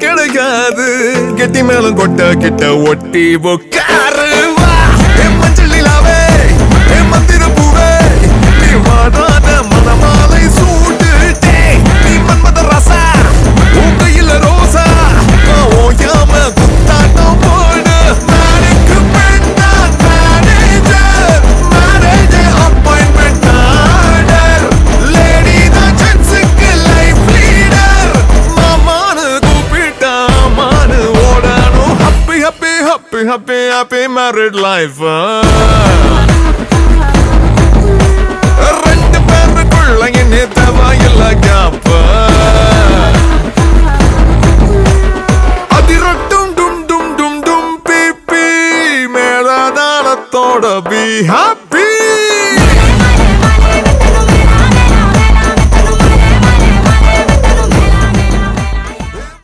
கிடைக்காது. கெட்டி மேலும் கொட்ட கிட்ட ஒட்டி உக்காரு வா. மஞ்சள் நிலாவே மந்திர பூவே நீ வாடாத மனமாலை சூடு. நீ மன்மத ரசா உன் கையில ரோசா ஓயாம குத்தாட்டம் போடு. நாளைக்கு பெண்ணா manager manager appointment order. Lady தான் ஜென்ஸுக்கு லைஃப் லீடர். மாமானு கூப்பிட்டா மானு ஓடணும். Happy happy happy happy happy married life. ரெண்டு பேருக்குள்ள என்ன தேவையில்ல கேப். அதிரட்டும் டும் டும் டும் டும் பி பி மேலதாளத்தோட பி ஹாப்பி.